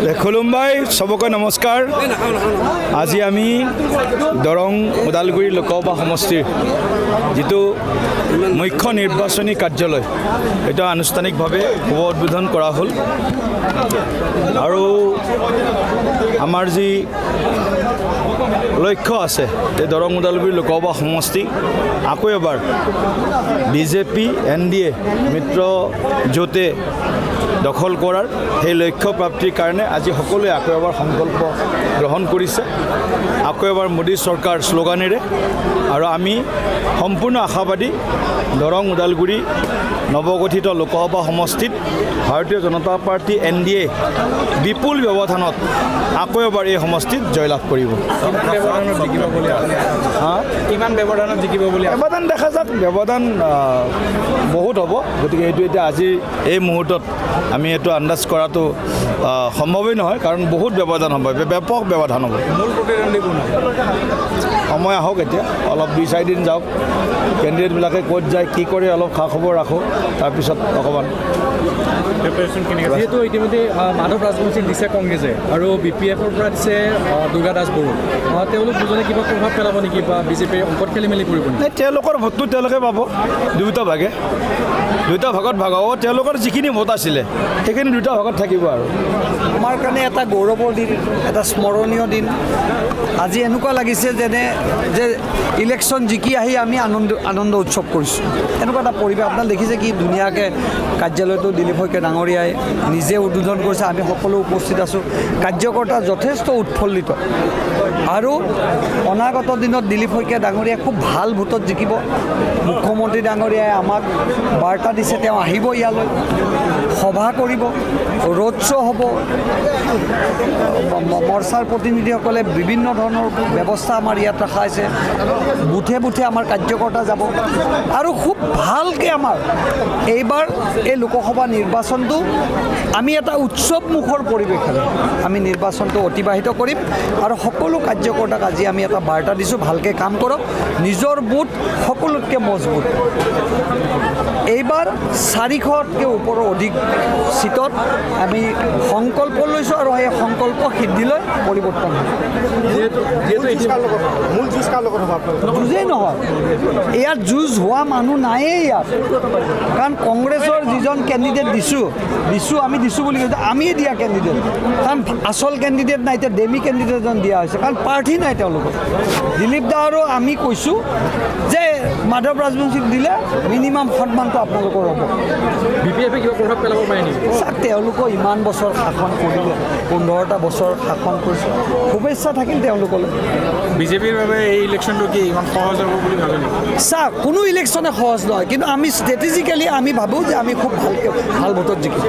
খুলুমবাই সবকে নমস্কাৰ। আজি আমি দৰং ওদালগুৰি লোকসভা সমষ্টিৰ যিটো মুখ্য নিৰ্বাচনী কাৰ্যালয় এটা আনুষ্ঠানিকভাৱে শুভ উদ্বোধন কৰা হ'ল আৰু আমাৰ যি লক্ষ্য আছে এই দৰং ওদালগুৰি লোকসভা সমষ্টি আকৌ এবাৰ বিজেপি NDA মিত্ৰ জোটে দখল কৰাৰ সেই লক্ষ্য প্ৰাপ্তিৰ কাৰণে আজি সকলোৱে আকৌ এবাৰ সংকল্প গ্ৰহণ কৰিছে। আকৌ এবাৰ মোদী চৰকাৰ শ্লোগানেৰে আৰু আমি সম্পূৰ্ণ আশাবাদী দৰং ওদালগুৰি নৱগঠিত লোকসভা সমষ্টিত ভাৰতীয় জনতা পাৰ্টি NDA বিপুল ব্যৱধানত আকৌ এবাৰ এই সমষ্টিত জয়লাভ কৰিব। কিমান ব্যৱধানত জিকিব বুলি ব্যৱধান দেখা যাওক, ব্যৱধান বহুত হ'ব। গতিকে এইটো এতিয়া আজি এই মুহূৰ্তত আমি এইটো আন্দাজ কৰাটো সম্ভৱেই নহয়, কাৰণ বহুত ব্যৱধান হ'ব, ব্যাপক ব্যৱধান হ'ব। মূল প্ৰতিদ্বন্দ্বী কোন? সময় আহক, এতিয়া অলপ 2-4 দিন যাওক, কেণ্ডিডেটবিলাকে ক'ত যায় কি কৰে অলপ খা খবৰ ৰাখোঁ, তাৰপিছত অকণমান যিহেতু ইতিমধ্যে মাধৱ ৰাজবংশীক দিছে কংগ্ৰেছে আৰু BPFৰ পৰা দিছে দুৰ্গা দাস বড়ো, তেওঁলোক দুজনে কিবা প্ৰভাৱ পেলাব নেকি বা বিজেপিৰ অংকত খেলি মেলি কৰিব নেকি? তেওঁলোকৰ ভোটটো তেওঁলোকে পাব দুটা ভাগত ভাগ হ'ব। তেওঁলোকৰ যিখিনি ভোট আছিলে সেইখিনি দুটা ভাগত থাকিব আৰু আমাৰ কাৰণে এটা গৌৰৱৰ দিন, এটা স্মৰণীয় দিন। আজি এনেকুৱা লাগিছে যেনে যে ইলেকশ্যন জিকি আহি আমি আনন্দ উৎসৱ কৰিছোঁ, এনেকুৱা এটা পৰিৱেশ। আপোনালোকে দেখিছে কি ধুনীয়াকৈ কাৰ্যালয়টো দিলীপ শইকীয়া ডাঙৰীয়াই নিজে উদ্বোধন কৰিছে, আমি সকলো উপস্থিত আছোঁ। কাৰ্যকৰ্তা যথেষ্ট উৎফুল্লিত আৰু অনাগত দিনত দিলীপ শইকীয়া ডাঙৰীয়াই খুব ভাল ভোটত জিকিব। মুখ্যমন্ত্ৰী ডাঙৰীয়াই আমাক বাৰ্তা দিছে, তেওঁ আহিব ইয়ালৈ, সভা কৰিব, ৰোড শ্ব' হ'ব, মৰ্চাৰ প্ৰতিনিধিসকলে বিভিন্ন ধৰণৰ ব্যৱস্থা আমাৰ ইয়াত ৰখা হৈছে। বুথে বুথে আমাৰ কাৰ্যকৰ্তা যাব আৰু খুব ভালকৈ আমাৰ এইবাৰ এই লোকসভা নিৰ্বাচনটো আমি এটা উৎসৱমুখৰ পৰিৱেশেৰে আমি নিৰ্বাচনটো অতিবাহিত কৰিম আৰু সকলো কাৰ্যকৰ্তাক আজি আমি এটা বাৰ্তা দিছোঁ, ভালকৈ কাম কৰক, নিজৰ বুথ সকলোতকৈ মজবুত। এইবাৰ 400তকৈ ওপৰৰ অধিক চিটত আমি সংকল্প লৈছোঁ আৰু সেই সংকল্প সিদ্ধিলৈ পৰিৱৰ্তন হ'ব। যুঁজেই নহয়, ইয়াত যুঁজ হোৱা মানুহ নায়েই ইয়াত, কাৰণ কংগ্ৰেছৰ যিজন কেণ্ডিডেট দিছোঁ আমি দিছোঁ বুলি কৈছোঁ, আমিয়ে দিয়া কেণ্ডিডেট, কাৰণ আচল কেণ্ডিডেট নাই, এতিয়া ডেমি কেণ্ডিডেট এজন দিয়া হৈছে, কাৰণ প্ৰাৰ্থী নাই তেওঁলোকৰ। দিলীপ দা আৰু আমি কৈছোঁ যে মাধৱ ৰাজবংশীক দিলে মিনিমাম সন্মানটো আপোনালোকৰ হ'ব। BPFে কিবা প্ৰভাৱ পেলাব পাৰে নেকি? তেওঁলোকৰ ইমান বছৰ শাসন কৰিলে, 15টা বছৰ শাসন কৰিছে, শুভেচ্ছা থাকিল তেওঁলোকলৈ। বিজেপিৰ বাবে এই ইলেকশ্যনটো কি ইমান সহজ হ'ব বুলি ভাবে নেকি? কোনো ইলেকশ্যনে সহজ নহয়, কিন্তু আমি ষ্ট্ৰেটেজিকেলি আমি ভাবোঁ যে আমি খুব ভাল ভোটত জিকিম।